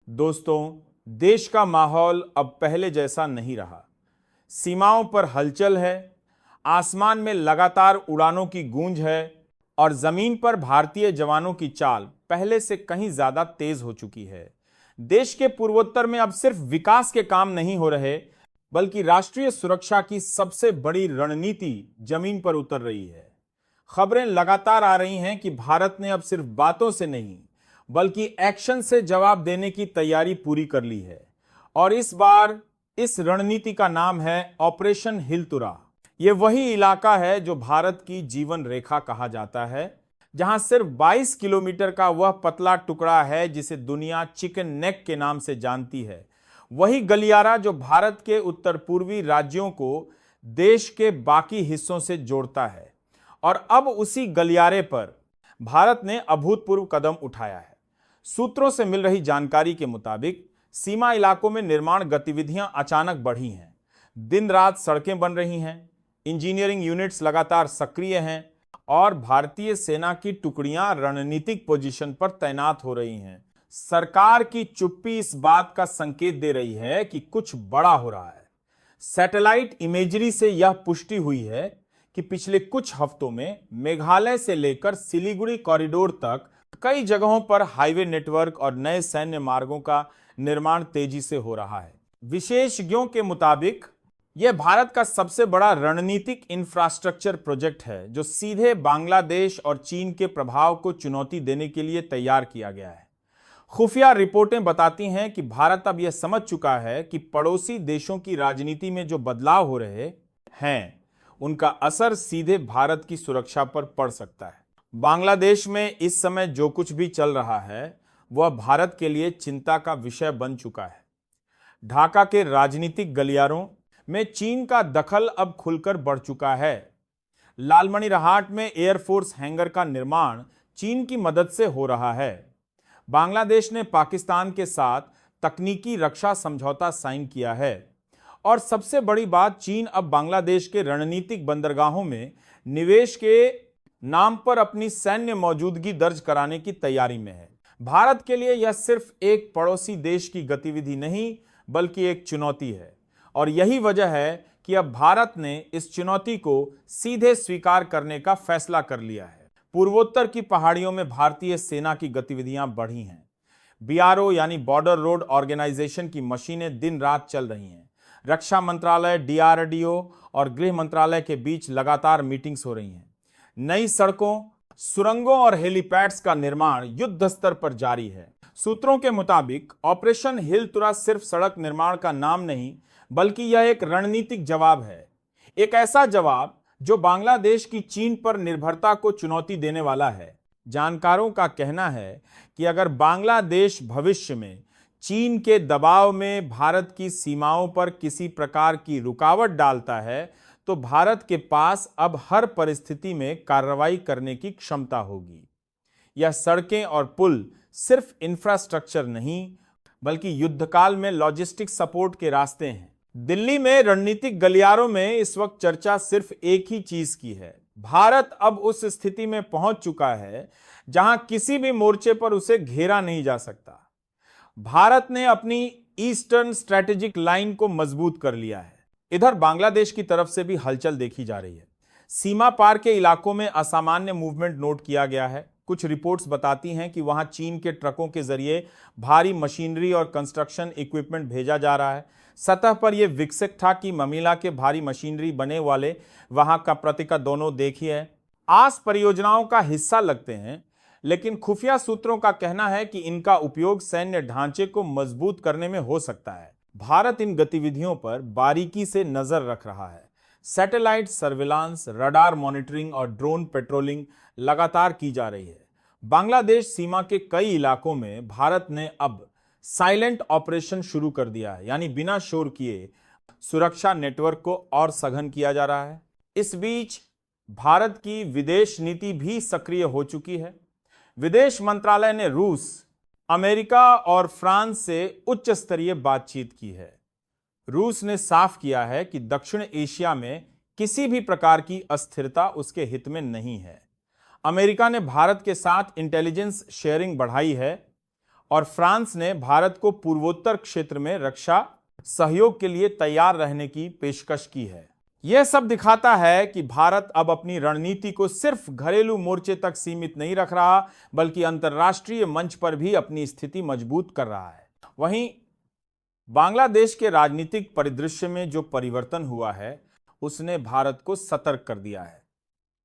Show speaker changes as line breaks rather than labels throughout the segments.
दोस्तों, देश का माहौल अब पहले जैसा नहीं रहा। सीमाओं पर हलचल है, आसमान में लगातार उड़ानों की गूंज है और जमीन पर भारतीय जवानों की चाल पहले से कहीं ज्यादा तेज हो चुकी है। देश के पूर्वोत्तर में अब सिर्फ विकास के काम नहीं हो रहे, बल्कि राष्ट्रीय सुरक्षा की सबसे बड़ी रणनीति जमीन पर उतर रही है। खबरें लगातार आ रही हैं कि भारत ने अब सिर्फ बातों से नहीं, बल्कि एक्शन से जवाब देने की तैयारी पूरी कर ली है। और इस बार इस रणनीति का नाम है ऑपरेशन हिलतुरा। यह वही इलाका है जो भारत की जीवन रेखा कहा जाता है, जहां सिर्फ 22 किलोमीटर का वह पतला टुकड़ा है जिसे दुनिया चिकन नेक के नाम से जानती है। वही गलियारा जो भारत के उत्तर पूर्वी राज्यों को देश के बाकी हिस्सों से जोड़ता है। और अब उसी गलियारे पर भारत ने अभूतपूर्व कदम उठाया है। सूत्रों से मिल रही जानकारी के मुताबिक सीमा इलाकों में निर्माण गतिविधियां अचानक बढ़ी हैं। दिन रात सड़कें बन रही हैं, इंजीनियरिंग यूनिट्स लगातार सक्रिय हैं और भारतीय सेना की टुकड़ियां रणनीतिक पोजीशन पर तैनात हो रही हैं। सरकार की चुप्पी इस बात का संकेत दे रही है कि कुछ बड़ा हो रहा है। सैटेलाइट इमेजरी से यह पुष्टि हुई है कि पिछले कुछ हफ्तों में मेघालय से लेकर सिलीगुड़ी कॉरिडोर तक कई जगहों पर हाईवे नेटवर्क और नए सैन्य मार्गों का निर्माण तेजी से हो रहा है। विशेषज्ञों के मुताबिक यह भारत का सबसे बड़ा रणनीतिक इंफ्रास्ट्रक्चर प्रोजेक्ट है जो सीधे बांग्लादेश और चीन के प्रभाव को चुनौती देने के लिए तैयार किया गया है। खुफिया रिपोर्टें बताती हैं कि भारत अब यह समझ चुका है कि पड़ोसी देशों की राजनीति में जो बदलाव हो रहे हैं, उनका असर सीधे भारत की सुरक्षा पर पड़ सकता है। बांग्लादेश में इस समय जो कुछ भी चल रहा है वह भारत के लिए चिंता का विषय बन चुका है। ढाका के राजनीतिक गलियारों में चीन का दखल अब खुलकर बढ़ चुका है। लालमणिरहाट में एयरफोर्स हैंगर का निर्माण चीन की मदद से हो रहा है। बांग्लादेश ने पाकिस्तान के साथ तकनीकी रक्षा समझौता साइन किया है। और सबसे बड़ी बात, चीन अब बांग्लादेश के रणनीतिक बंदरगाहों में निवेश के नाम पर अपनी सैन्य मौजूदगी दर्ज कराने की तैयारी में है। भारत के लिए यह सिर्फ एक पड़ोसी देश की गतिविधि नहीं, बल्कि एक चुनौती है। और यही वजह है कि अब भारत ने इस चुनौती को सीधे स्वीकार करने का फैसला कर लिया है। पूर्वोत्तर की पहाड़ियों में भारतीय सेना की गतिविधियां बढ़ी हैं। बीआरओ यानी बॉर्डर रोड ऑर्गेनाइजेशन की मशीनें दिन रात चल रही हैं। रक्षा मंत्रालय, डीआरडीओ और गृह मंत्रालय के बीच लगातार मीटिंग्स हो रही हैं। नई सड़कों, सुरंगों और हेलीपैड्स का निर्माण युद्ध स्तर पर जारी है। सूत्रों के मुताबिक ऑपरेशन हिलतुरा सिर्फ सड़क निर्माण का नाम नहीं, बल्कि यह एक रणनीतिक जवाब है। एक ऐसा जवाब जो बांग्लादेश की चीन पर निर्भरता को चुनौती देने वाला है। जानकारों का कहना है कि अगर बांग्लादेश भविष्य में चीन के दबाव में भारत की सीमाओं पर किसी प्रकार की रुकावट डालता है, तो भारत के पास अब हर परिस्थिति में कार्रवाई करने की क्षमता होगी। यह सड़कें और पुल सिर्फ इंफ्रास्ट्रक्चर नहीं, बल्कि युद्धकाल में लॉजिस्टिक सपोर्ट के रास्ते हैं। दिल्ली में रणनीतिक गलियारों में इस वक्त चर्चा सिर्फ एक ही चीज की है। भारत अब उस स्थिति में पहुंच चुका है जहां किसी भी मोर्चे पर उसे घेरा नहीं जा सकता। भारत ने अपनी ईस्टर्न स्ट्रेटेजिक लाइन को मजबूत कर लिया है। इधर बांग्लादेश की तरफ से भी हलचल देखी जा रही है। सीमा पार के इलाकों में असामान्य मूवमेंट नोट किया गया है। कुछ रिपोर्ट्स बताती हैं कि वहां चीन के ट्रकों के जरिए भारी मशीनरी और कंस्ट्रक्शन इक्विपमेंट भेजा जा रहा है। सतह पर यह विकसित था कि ममिला के भारी मशीनरी बने वाले वहां का प्रतिका दोनों देखी है, आस परियोजनाओं का हिस्सा लगते हैं, लेकिन खुफिया सूत्रों का कहना है कि इनका उपयोग सैन्य ढांचे को मजबूत करने में हो सकता है। भारत इन गतिविधियों पर बारीकी से नजर रख रहा है। सैटेलाइट सर्विलांस, रडार मॉनिटरिंग और ड्रोन पेट्रोलिंग लगातार की जा रही है। बांग्लादेश सीमा के कई इलाकों में भारत ने अब साइलेंट ऑपरेशन शुरू कर दिया है, यानी बिना शोर किए सुरक्षा नेटवर्क को और सघन किया जा रहा है। इस बीच भारत की विदेश नीति भी सक्रिय हो चुकी है। विदेश मंत्रालय ने रूस, अमेरिका और फ्रांस से उच्च स्तरीय बातचीत की है। रूस ने साफ किया है कि दक्षिण एशिया में किसी भी प्रकार की अस्थिरता उसके हित में नहीं है। अमेरिका ने भारत के साथ इंटेलिजेंस शेयरिंग बढ़ाई है और फ्रांस ने भारत को पूर्वोत्तर क्षेत्र में रक्षा सहयोग के लिए तैयार रहने की पेशकश की है। यह सब दिखाता है कि भारत अब अपनी रणनीति को सिर्फ घरेलू मोर्चे तक सीमित नहीं रख रहा, बल्कि अंतर्राष्ट्रीय मंच पर भी अपनी स्थिति मजबूत कर रहा है। वहीं बांग्लादेश के राजनीतिक परिदृश्य में जो परिवर्तन हुआ है, उसने भारत को सतर्क कर दिया है।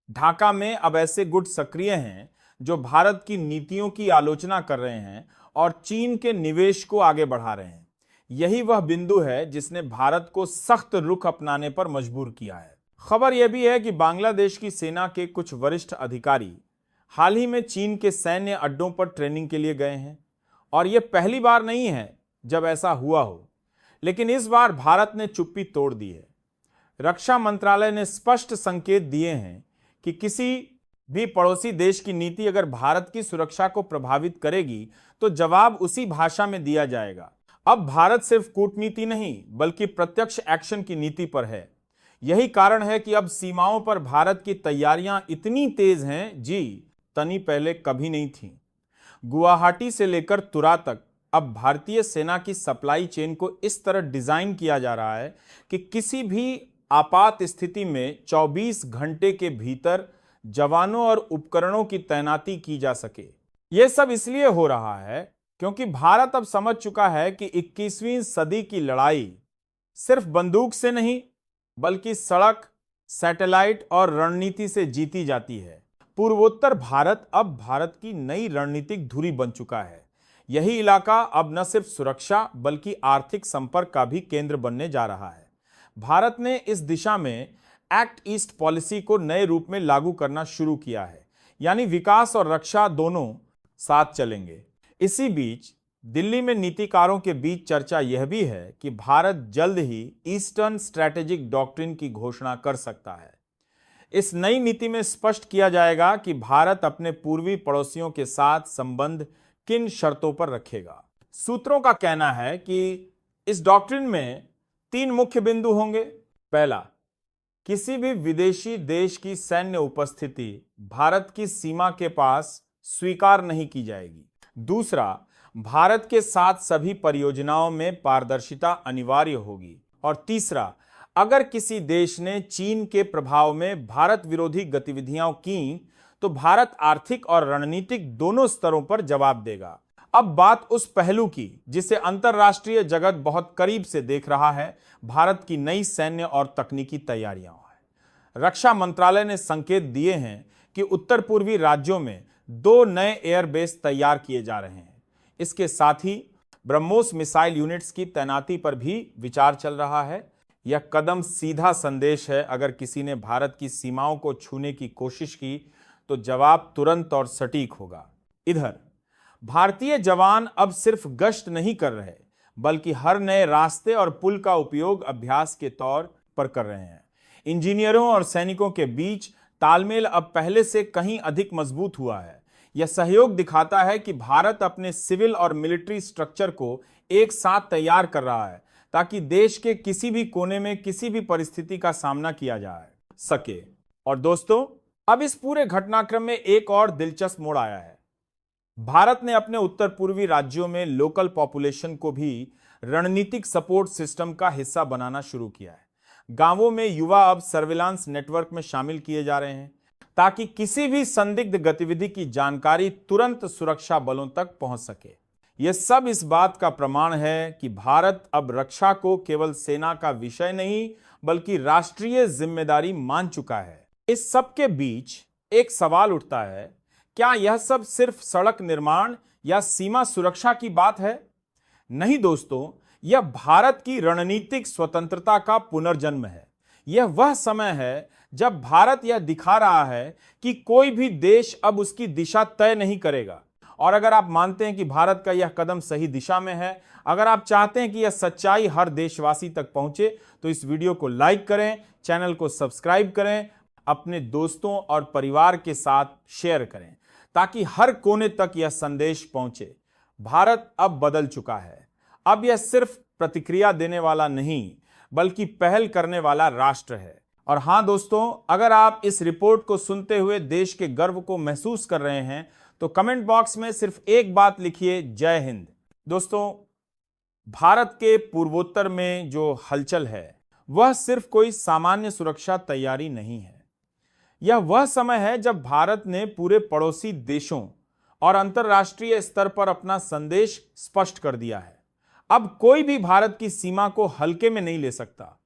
ढाका में अब ऐसे गुट सक्रिय हैं जो भारत की नीतियों की आलोचना कर रहे हैं और चीन के निवेश को आगे बढ़ा रहे हैं। यही वह बिंदु है जिसने भारत को सख्त रुख अपनाने पर मजबूर किया है। खबर यह भी है कि बांग्लादेश की सेना के कुछ वरिष्ठ अधिकारी हाल ही में चीन के सैन्य अड्डों पर ट्रेनिंग के लिए गए हैं और यह पहली बार नहीं है जब ऐसा हुआ हो, लेकिन इस बार भारत ने चुप्पी तोड़ दी है। रक्षा मंत्रालय ने स्पष्ट संकेत दिए हैं कि किसी भी पड़ोसी देश की नीति अगर भारत की सुरक्षा को प्रभावित करेगी तो जवाब उसी भाषा में दिया जाएगा। अब भारत सिर्फ कूटनीति नहीं बल्कि प्रत्यक्ष एक्शन की नीति पर है। यही कारण है कि अब सीमाओं पर भारत की तैयारियां इतनी तेज हैं तनी पहले कभी नहीं थी। गुवाहाटी से लेकर तुरा तक अब भारतीय सेना की सप्लाई चेन को इस तरह डिजाइन किया जा रहा है कि किसी भी आपात स्थिति में 24 घंटे के भीतर जवानों और उपकरणों की तैनाती की जा सके। यह सब इसलिए हो रहा है क्योंकि भारत अब समझ चुका है कि 21वीं सदी की लड़ाई सिर्फ बंदूक से नहीं बल्कि सड़क, सैटेलाइट और रणनीति से जीती जाती है। पूर्वोत्तर भारत अब भारत की नई रणनीतिक धुरी बन चुका है। यही इलाका अब न सिर्फ सुरक्षा बल्कि आर्थिक संपर्क का भी केंद्र बनने जा रहा है। भारत ने इस दिशा में एक्ट ईस्ट पॉलिसी को नए रूप में लागू करना शुरू किया है, यानी विकास और रक्षा दोनों साथ चलेंगे। इसी बीच दिल्ली में नीतिकारों के बीच चर्चा यह भी है कि भारत जल्द ही ईस्टर्न स्ट्रैटेजिक डॉक्ट्रिन की घोषणा कर सकता है। इस नई नीति में स्पष्ट किया जाएगा कि भारत अपने पूर्वी पड़ोसियों के साथ संबंध किन शर्तों पर रखेगा। सूत्रों का कहना है कि इस डॉक्ट्रिन में 3 मुख्य बिंदु होंगे। पहला, किसी भी विदेशी देश की सैन्य उपस्थिति भारत की सीमा के पास स्वीकार नहीं की जाएगी। दूसरा, भारत के साथ सभी परियोजनाओं में पारदर्शिता अनिवार्य होगी। और तीसरा, अगर किसी देश ने चीन के प्रभाव में भारत विरोधी गतिविधियां की तो भारत आर्थिक और रणनीतिक दोनों स्तरों पर जवाब देगा। अब बात उस पहलू की जिसे अंतर्राष्ट्रीय जगत बहुत करीब से देख रहा है, भारत की नई सैन्य और तकनीकी तैयारियां है। रक्षा मंत्रालय ने संकेत दिए हैं कि उत्तर पूर्वी राज्यों में 2 नए एयरबेस तैयार किए जा रहे हैं। इसके साथ ही ब्रह्मोस मिसाइल यूनिट्स की तैनाती पर भी विचार चल रहा है। यह कदम सीधा संदेश है, अगर किसी ने भारत की सीमाओं को छूने की कोशिश की तो जवाब तुरंत और सटीक होगा। इधर भारतीय जवान अब सिर्फ गश्त नहीं कर रहे बल्कि हर नए रास्ते और पुल का उपयोग अभ्यास के तौर पर कर रहे हैं। इंजीनियरों और सैनिकों के बीच तालमेल अब पहले से कहीं अधिक मजबूत हुआ है। यह सहयोग दिखाता है कि भारत अपने सिविल और मिलिट्री स्ट्रक्चर को एक साथ तैयार कर रहा है ताकि देश के किसी भी कोने में किसी भी परिस्थिति का सामना किया जा सके। और दोस्तों, अब इस पूरे घटनाक्रम में एक और दिलचस्प मोड़ आया है। भारत ने अपने उत्तर पूर्वी राज्यों में लोकल पॉपुलेशन को भी रणनीतिक सपोर्ट सिस्टम का हिस्सा बनाना शुरू किया है। गांवों में युवा अब सर्विलांस नेटवर्क में शामिल किए जा रहे हैं ताकि किसी भी संदिग्ध गतिविधि की जानकारी तुरंत सुरक्षा बलों तक पहुंच सके। यह सब इस बात का प्रमाण है कि भारत अब रक्षा को केवल सेना का विषय नहीं बल्कि राष्ट्रीय जिम्मेदारी मान चुका है। इस सब के बीच एक सवाल उठता है, क्या यह सब सिर्फ सड़क निर्माण या सीमा सुरक्षा की बात है? नहीं दोस्तों, यह भारत की रणनीतिक स्वतंत्रता का पुनर्जन्म है। यह वह समय है जब भारत यह दिखा रहा है कि कोई भी देश अब उसकी दिशा तय नहीं करेगा। और अगर आप मानते हैं कि भारत का यह कदम सही दिशा में है, अगर आप चाहते हैं कि यह सच्चाई हर देशवासी तक पहुंचे, तो इस वीडियो को लाइक करें, चैनल को सब्सक्राइब करें, अपने दोस्तों और परिवार के साथ शेयर करें ताकि हर कोने तक यह संदेश पहुंचे। भारत अब बदल चुका है। अब यह सिर्फ प्रतिक्रिया देने वाला नहीं बल्कि पहल करने वाला राष्ट्र है। और हां दोस्तों, अगर आप इस रिपोर्ट को सुनते हुए देश के गर्व को महसूस कर रहे हैं तो कमेंट बॉक्स में सिर्फ एक बात लिखिए, जय हिंद। दोस्तों, भारत के पूर्वोत्तर में जो हलचल है वह सिर्फ कोई सामान्य सुरक्षा तैयारी नहीं है। यह वह समय है जब भारत ने पूरे पड़ोसी देशों और अंतर्राष्ट्रीय स्तर पर अपना संदेश स्पष्ट कर दिया है। अब कोई भी भारत की सीमा को हल्के में नहीं ले सकता।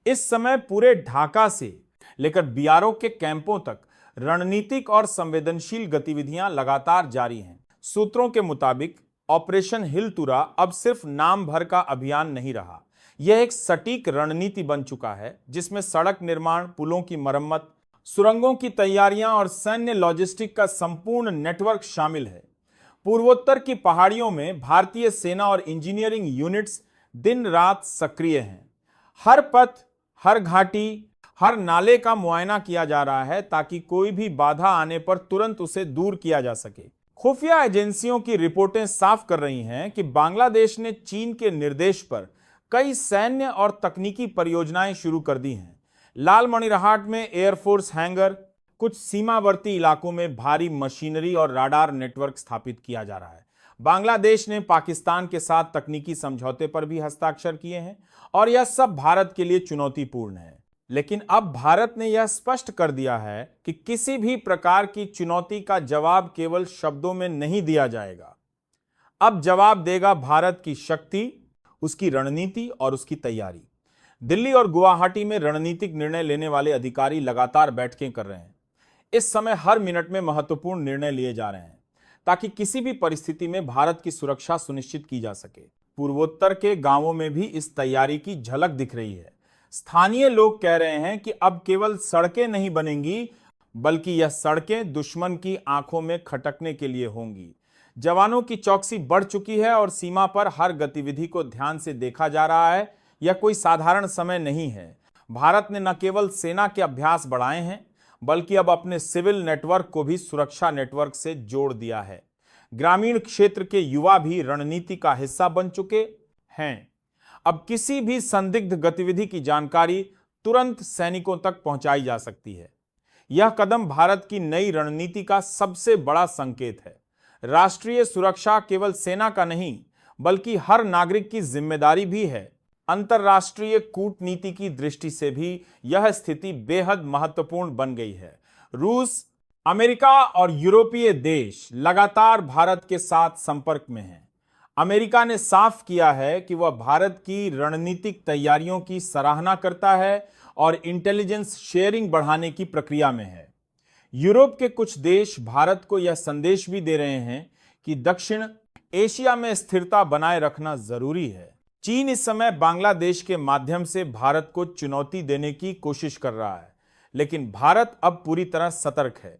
इस समय पूरे ढाका से लेकर बीआरओ के कैंपों तक रणनीतिक और संवेदनशील गतिविधियां लगातार जारी हैं। सूत्रों के मुताबिक ऑपरेशन हिल तुरा अब सिर्फ नाम भर का अभियान नहीं रहा, यह एक सटीक रणनीति बन चुका है जिसमें सड़क निर्माण, पुलों की मरम्मत, सुरंगों की तैयारियां और सैन्य लॉजिस्टिक का संपूर्ण नेटवर्क शामिल है। पूर्वोत्तर की पहाड़ियों में भारतीय सेना और इंजीनियरिंग यूनिट्स दिन रात सक्रिय हैं। हर पथ, हर घाटी, हर नाले का मुआयना किया जा रहा है ताकि कोई भी बाधा आने पर तुरंत उसे दूर किया जा सके। खुफिया एजेंसियों की रिपोर्टें साफ कर रही हैं कि बांग्लादेश ने चीन के निर्देश पर कई सैन्य और तकनीकी परियोजनाएं शुरू कर दी हैं। लालमणिरहाट में एयरफोर्स हैंगर, कुछ सीमावर्ती इलाकों में भारी मशीनरी और राडार नेटवर्क स्थापित किया जा रहा है। बांग्लादेश ने पाकिस्तान के साथ तकनीकी समझौते पर भी हस्ताक्षर किए हैं और यह सब भारत के लिए चुनौतीपूर्ण है। लेकिन अब भारत ने यह स्पष्ट कर दिया है कि किसी भी प्रकार की चुनौती का जवाब केवल शब्दों में नहीं दिया जाएगा। अब जवाब देगा भारत की शक्ति, उसकी रणनीति और उसकी तैयारी। दिल्ली और गुवाहाटी में रणनीतिक निर्णय लेने वाले अधिकारी लगातार बैठकें कर रहे हैं। इस समय हर मिनट में महत्वपूर्ण निर्णय लिए जा रहे हैं ताकि किसी भी परिस्थिति में भारत की सुरक्षा सुनिश्चित की जा सके। पूर्वोत्तर के गांवों में भी इस तैयारी की झलक दिख रही है। स्थानीय लोग कह रहे हैं कि अब केवल सड़कें नहीं बनेंगी, बल्कि यह सड़कें दुश्मन की आंखों में खटकने के लिए होंगी। जवानों की चौकसी बढ़ चुकी है और सीमा पर हर गतिविधि को ध्यान से देखा जा रहा है। यह कोई साधारण समय नहीं है। भारत ने न केवल सेना के अभ्यास बढ़ाए हैं, बल्कि अब अपने सिविल नेटवर्क को भी सुरक्षा नेटवर्क से जोड़ दिया है। ग्रामीण क्षेत्र के युवा भी रणनीति का हिस्सा बन चुके हैं। अब किसी भी संदिग्ध गतिविधि की जानकारी तुरंत सैनिकों तक पहुंचाई जा सकती है। यह कदम भारत की नई रणनीति का सबसे बड़ा संकेत है। राष्ट्रीय सुरक्षा केवल सेना का नहीं, बल्कि हर नागरिक की जिम्मेदारी भी है। अंतर्राष्ट्रीय कूटनीति की दृष्टि से भी यह स्थिति बेहद महत्वपूर्ण बन गई है। रूस, अमेरिका और यूरोपीय देश लगातार भारत के साथ संपर्क में हैं। अमेरिका ने साफ किया है कि वह भारत की रणनीतिक तैयारियों की सराहना करता है और इंटेलिजेंस शेयरिंग बढ़ाने की प्रक्रिया में है। यूरोप के कुछ देश भारत को यह संदेश भी दे रहे हैं कि दक्षिण एशिया में स्थिरता बनाए रखना जरूरी है। चीन इस समय बांग्लादेश के माध्यम से भारत को चुनौती देने की कोशिश कर रहा है, लेकिन भारत अब पूरी तरह सतर्क है।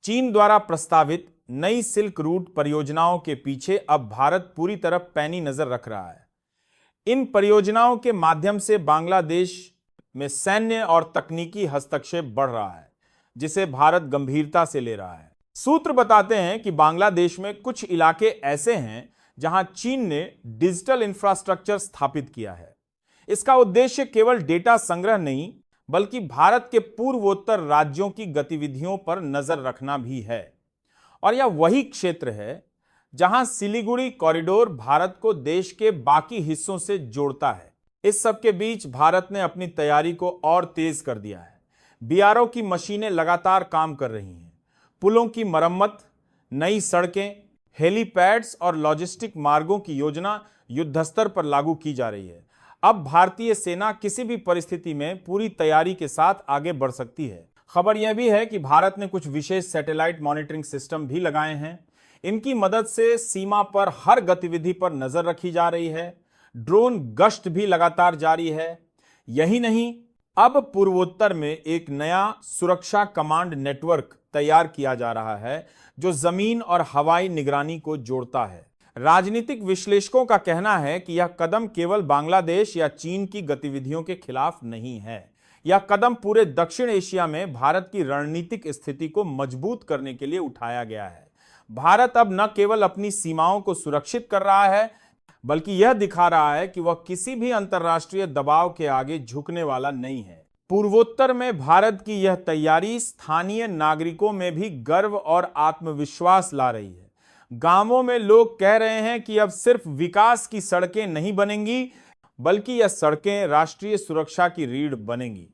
चीन द्वारा प्रस्तावित नई सिल्क रूट परियोजनाओं के पीछे अब भारत पूरी तरह पैनी नजर रख रहा है। इन परियोजनाओं के माध्यम से बांग्लादेश में सैन्य और तकनीकी हस्तक्षेप बढ़ रहा है, जिसे भारत गंभीरता से ले रहा है। सूत्र बताते हैं कि बांग्लादेश में कुछ इलाके ऐसे हैं जहां चीन ने डिजिटल इंफ्रास्ट्रक्चर स्थापित किया है। इसका उद्देश्य केवल डेटा संग्रह नहीं, बल्कि भारत के पूर्वोत्तर राज्यों की गतिविधियों पर नजर रखना भी है। और यह वही क्षेत्र है जहां सिलीगुड़ी कॉरिडोर भारत को देश के बाकी हिस्सों से जोड़ता है। इस सब के बीच भारत ने अपनी तैयारी को और तेज कर दिया है। बीआरओ की मशीनें लगातार काम कर रही हैं। पुलों की मरम्मत, नई सड़कें, हेलीपैड्स और लॉजिस्टिक मार्गों की योजना युद्धस्तर पर लागू की जा रही है। अब भारतीय सेना किसी भी परिस्थिति में पूरी तैयारी के साथ आगे बढ़ सकती है। खबर यह भी है कि भारत ने कुछ विशेष सैटेलाइट मॉनिटरिंग सिस्टम भी लगाए हैं। इनकी मदद से सीमा पर हर गतिविधि पर नजर रखी जा रही है। ड्रोन गश्त भी लगातार जारी है। यही नहीं, अब पूर्वोत्तर में एक नया सुरक्षा कमांड नेटवर्क तैयार किया जा रहा है जो जमीन और हवाई निगरानी को जोड़ता है। राजनीतिक विश्लेषकों का कहना है कि यह कदम केवल बांग्लादेश या चीन की गतिविधियों के खिलाफ नहीं है। यह कदम पूरे दक्षिण एशिया में भारत की रणनीतिक स्थिति को मजबूत करने के लिए उठाया गया है। भारत अब न केवल अपनी सीमाओं को सुरक्षित कर रहा है, बल्कि यह दिखा रहा है कि वह किसी भी अंतर्राष्ट्रीय दबाव के आगे झुकने वाला नहीं है। पूर्वोत्तर में भारत की यह तैयारी स्थानीय नागरिकों में भी गर्व और आत्मविश्वास ला रही है। गांवों में लोग कह रहे हैं कि अब सिर्फ विकास की सड़कें नहीं बनेंगी, बल्कि यह सड़कें राष्ट्रीय सुरक्षा की रीढ़ बनेंगी।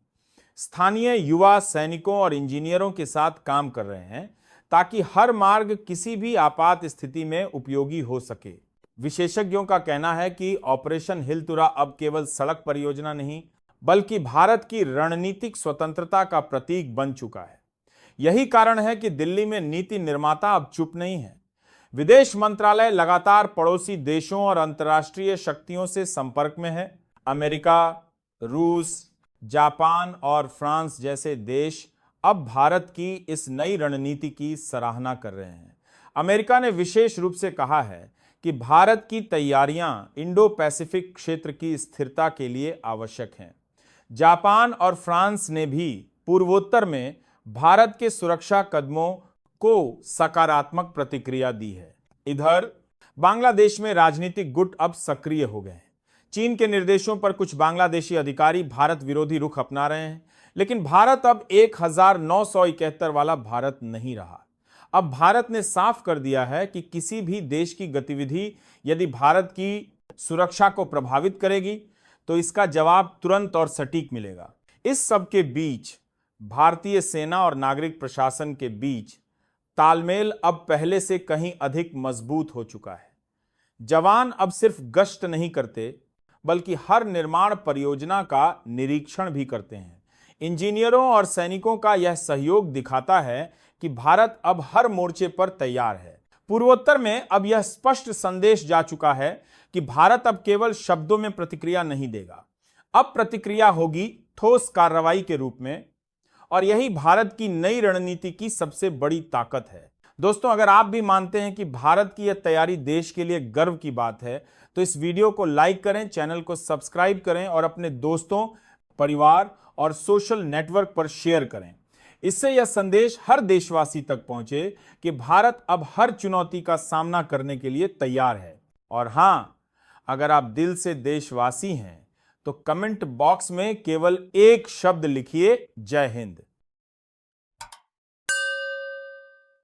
स्थानीय युवा सैनिकों और इंजीनियरों के साथ काम कर रहे हैं ताकि हर मार्ग किसी भी आपात स्थिति में उपयोगी हो सके। विशेषज्ञों का कहना है कि ऑपरेशन हिलतुरा अब केवल सड़क परियोजना नहीं, बल्कि भारत की रणनीतिक स्वतंत्रता का प्रतीक बन चुका है। यही कारण है कि दिल्ली में नीति निर्माता अब चुप नहीं है। विदेश मंत्रालय लगातार पड़ोसी देशों और अंतर्राष्ट्रीय शक्तियों से संपर्क में है। अमेरिका, रूस, जापान और फ्रांस जैसे देश अब भारत की इस नई रणनीति की सराहना कर रहे हैं। अमेरिका ने विशेष रूप से कहा है कि भारत की तैयारियां इंडो पैसिफिक क्षेत्र की स्थिरता के लिए आवश्यक हैं। जापान और फ्रांस ने भी पूर्वोत्तर में भारत के सुरक्षा कदमों को सकारात्मक प्रतिक्रिया दी है। इधर बांग्लादेश में राजनीतिक गुट अब सक्रिय हो गए हैं। चीन के निर्देशों पर कुछ बांग्लादेशी अधिकारी भारत विरोधी रुख अपना रहे हैं, लेकिन भारत अब 1971 वाला भारत नहीं रहा। अब भारत ने साफ कर दिया है कि किसी भी देश की गतिविधि यदि भारत की सुरक्षा को प्रभावित करेगी तो इसका जवाब तुरंत और सटीक मिलेगा। इस सब के बीच भारतीय सेना और नागरिक प्रशासन के बीच तालमेल अब पहले से कहीं अधिक मजबूत हो चुका है। जवान अब सिर्फ गश्त नहीं करते, बल्कि हर निर्माण परियोजना का निरीक्षण भी करते हैं। इंजीनियरों और सैनिकों का यह सहयोग दिखाता है कि भारत अब हर मोर्चे पर तैयार है। पूर्वोत्तर में अब यह स्पष्ट संदेश जा चुका है कि भारत अब केवल शब्दों में प्रतिक्रिया नहीं देगा, अब प्रतिक्रिया होगी ठोस कार्रवाई के रूप में, और यही भारत की नई रणनीति की सबसे बड़ी ताकत है। दोस्तों, अगर आप भी मानते हैं कि भारत की यह तैयारी देश के लिए गर्व की बात है, तो इस वीडियो को लाइक करें, चैनल को सब्सक्राइब करें और अपने दोस्तों, परिवार और सोशल नेटवर्क पर शेयर करें। इससे यह संदेश हर देशवासी तक पहुंचे कि भारत अब हर चुनौती का सामना करने के लिए तैयार है। और हां, अगर आप दिल से देशवासी हैं तो कमेंट बॉक्स में केवल एक शब्द लिखिए, जय हिंद।